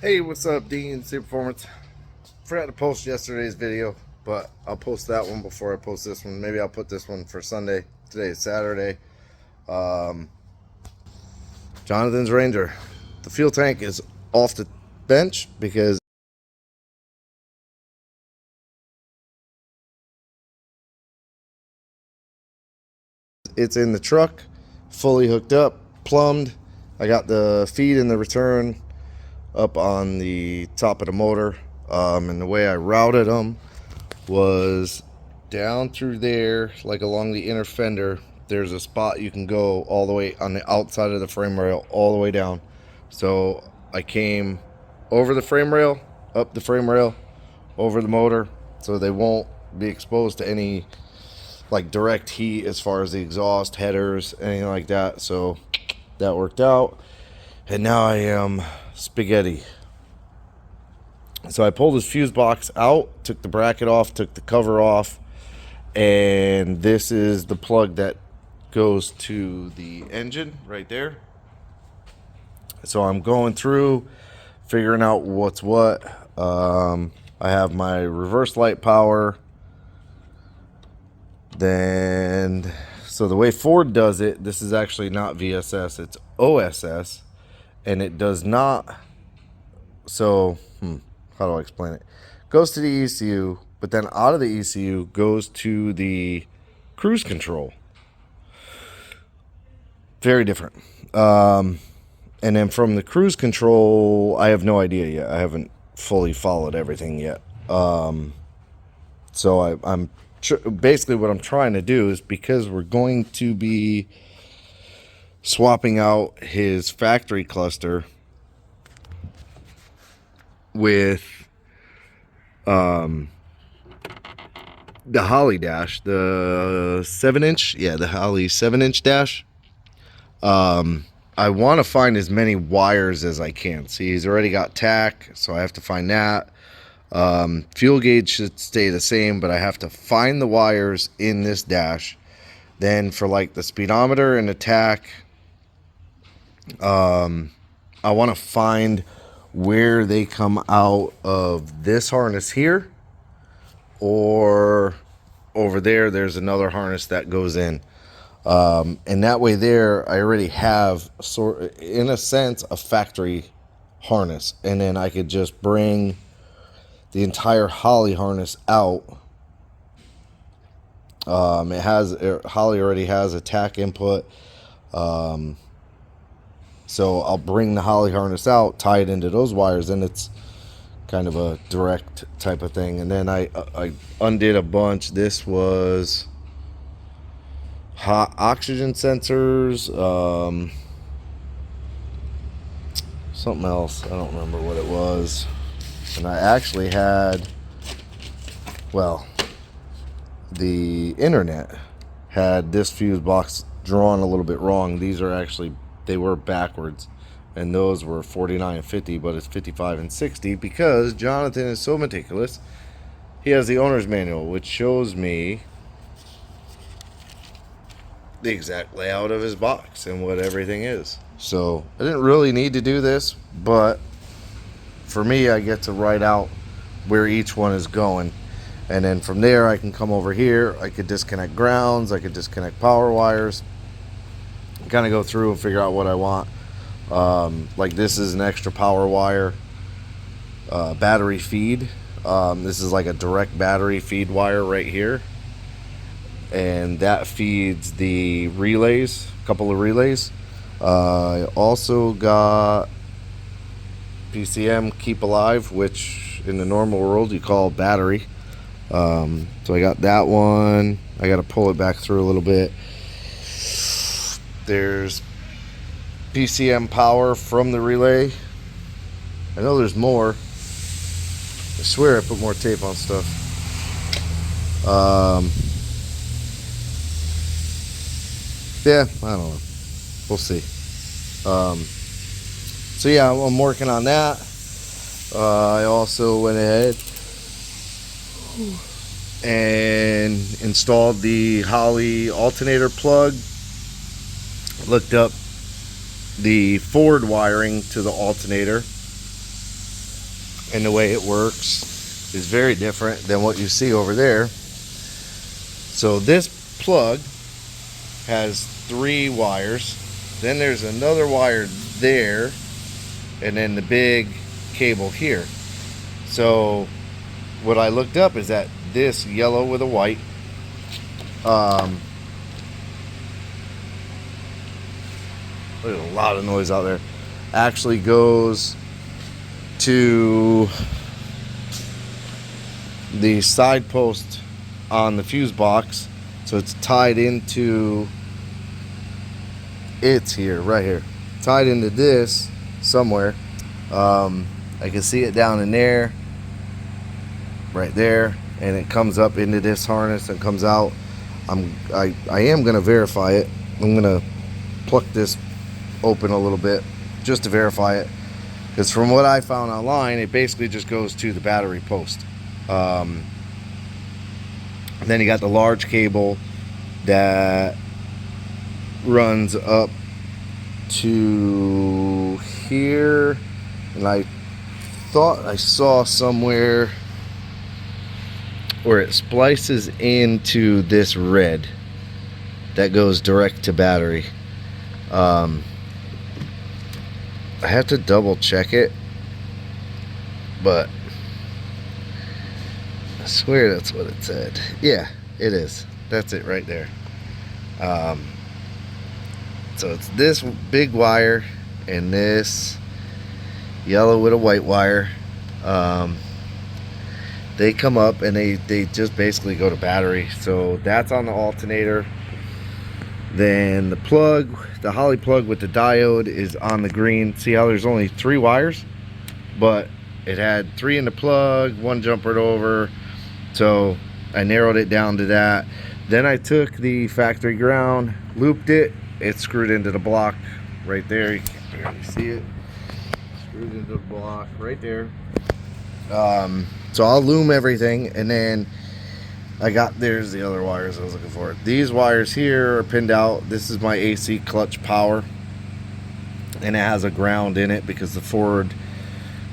Hey, what's up, Dean? Super Performance. Forgot to post yesterday's video, but I'll post that one before I post this one. Maybe I'll put this one for Sunday. Today is Saturday. Um, Jonathan's Ranger. The fuel tank is off the bench because it's in the truck, fully hooked up, plumbed. I got the feed and the return up on the top of the motor. And the way I routed them was down through there, like along the inner fender. There's a spot you can go all the way on the outside of the frame rail, all the way down. So I came over the frame rail, up the frame rail, over the motor, so they won't be exposed to any like direct heat as far as the exhaust, headers, anything like that. So that worked out. And now I am spaghetti. So I pulled his fuse box out, took the bracket off, took the cover off, and this is the plug that goes to the engine right there. So I'm going through, figuring out what's what. I have my reverse light power. Then, so the way Ford does it, this is actually not VSS, it's OSS, and it does not. So, how do I explain it? Goes to the ECU, but then out of the ECU goes to the cruise control. Very different. And then from the cruise control, I have no idea yet. I haven't fully followed everything yet. So I'm basically what I'm trying to do is, because we're going to be swapping out his factory cluster with the Holly dash, the 7-inch, the Holly 7-inch dash. I want to find as many wires as I can. See, he's already got tack, so I have to find that. Fuel gauge should stay the same, but I have to find the wires in this dash. Then for like the speedometer and the tack, I want to find where they come out of this harness here, or over there there's another harness that goes in. And that way there I already have, in a sense, a factory harness, and then I could just bring the entire Holly harness out. Holly already has a tack input, so I'll bring the Holly harness out, tie it into those wires, and it's kind of a direct type of thing. And then I undid a bunch. This was hot oxygen sensors, something else, I don't remember what it was. And I actually had, well, the internet had this fuse box drawn a little bit wrong. These are actually, they were backwards, and those were 49 and 50, but it's 55 and 60 because Jonathan is so meticulous. He has the owner's manual, which shows me the exact layout of his box and what everything is. So I didn't really need to do this, but for me, I get to write out where each one is going, and then from there I can come over here. I could disconnect grounds, I could disconnect power wires, kind of go through and figure out what I want. Like this is an extra power wire, battery feed. This is like a direct battery feed wire right here, and that feeds the relays, a couple of relays. I also got PCM keep alive, which in the normal world you call battery. So I got that one. I got to pull it back through a little bit. There's PCM power from the relay. I know there's more. I swear I put more tape on stuff. Yeah, I don't know. We'll see. So yeah, I'm working on that. I also went ahead and installed the Holly alternator plug. Looked up the Ford wiring to the alternator. and the way it works is very different than what you see over there. So this plug has 3 wires. Then there's another wire there, and then the big cable here. So what I looked up is that this yellow with a white, there's a lot of noise out there, actually goes to the side post on the fuse box. So it's tied into, it's here, right here, tied into this somewhere. I can see it down in there, right there, and it comes up into this harness and comes out. I am gonna verify it. I'm gonna pluck this open a little bit just to verify it, because from what I found online, it basically just goes to the battery post. Then you got the large cable that runs up to here, and I thought I saw somewhere where it splices into this red that goes direct to battery. I have to double check it, but I swear that's what it said. Yeah, it is. That's it right there. So it's this big wire and this yellow with a white wire. They come up and they just basically go to battery. So that's on the alternator. Then the plug, the Holley plug with the diode, is on the green. See how there's only 3 wires, but it had 3 in the plug, 1 jumpered over. So I narrowed it down to that. Then I took the factory ground, looped it, it's screwed into the block right there. You can't barely see it. Screwed into the block right there. So I'll loom everything, and then there's the other wires I was looking for. These wires here are pinned out. This is my AC clutch power, and it has a ground in it because the Ford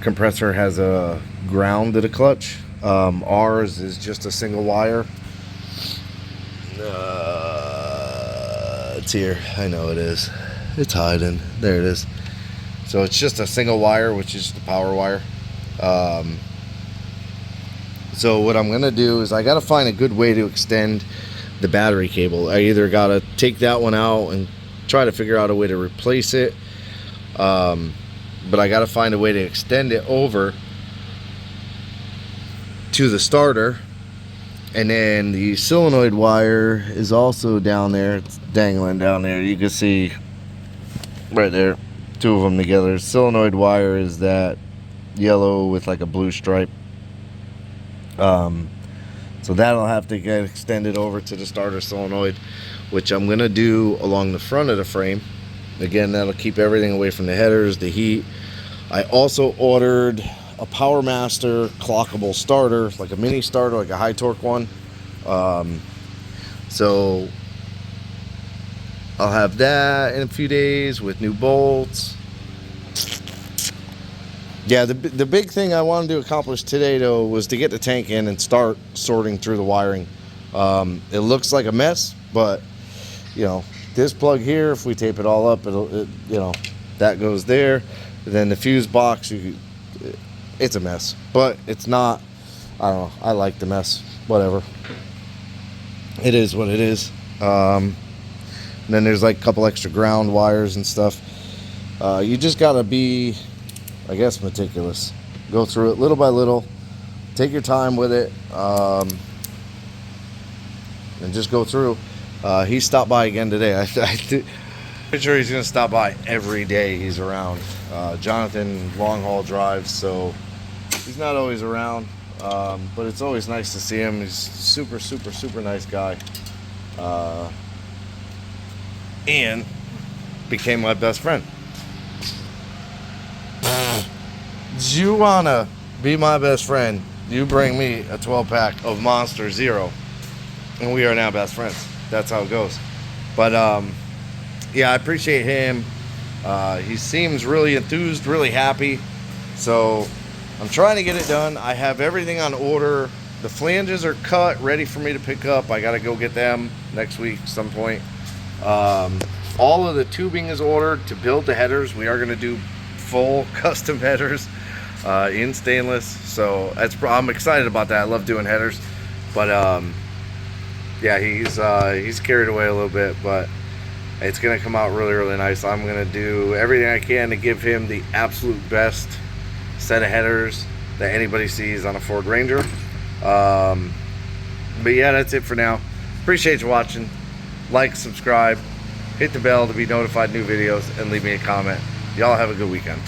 compressor has a ground to the clutch. Ours is just a single wire. It's here. I know it is. It's hiding. There it is. So it's just a single wire, which is the power wire. So what I'm going to do is I got to find a good way to extend the battery cable. I either got to take that one out and try to figure out a way to replace it. But I got to find a way to extend it over to the starter. And then the solenoid wire is also down there. It's dangling down there. You can see right there, 2 of them together. Solenoid wire is that yellow with like a blue stripe. So that'll have to get extended over to the starter solenoid, which I'm gonna do along the front of the frame. Again, that'll keep everything away from the headers, the heat. I also ordered a Power Master clockable starter, like a mini starter, like a high torque one. So I'll have that in a few days with new bolts. Yeah, the big thing I wanted to accomplish today, though, was to get the tank in and start sorting through the wiring. It looks like a mess, but, you know, this plug here, if we tape it all up, you know, that goes there. Then the fuse box, it's a mess, but it's not. I don't know. I like the mess. Whatever. It is what it is. And then there's like a couple extra ground wires and stuff. You just gotta be, I guess, meticulous. Go through it little by little. Take your time with it, and just go through. He stopped by again today. I'm pretty sure he's gonna stop by every day he's around. Jonathan long haul drives, so he's not always around, but it's always nice to see him. He's super nice guy, and became my best friend. Do you wanna be my best friend? You bring me a 12-pack of Monster Zero, and we are now best friends. That's how it goes. But yeah, I appreciate him. He seems really enthused, really happy. So I'm trying to get it done. I have everything on order. The flanges are cut, ready for me to pick up. I got to go get them next week some point. All of the tubing is ordered to build the headers. We are going to do full custom headers in stainless. So I'm excited about that. I love doing headers. But yeah, he's carried away a little bit, but it's going to come out really, really nice. I'm going to do everything I can to give him the absolute best set of headers that anybody sees on a Ford Ranger. But yeah, that's it for now. Appreciate you watching. Like, subscribe, hit the bell to be notified new videos, and leave me a comment. Y'all have a good weekend.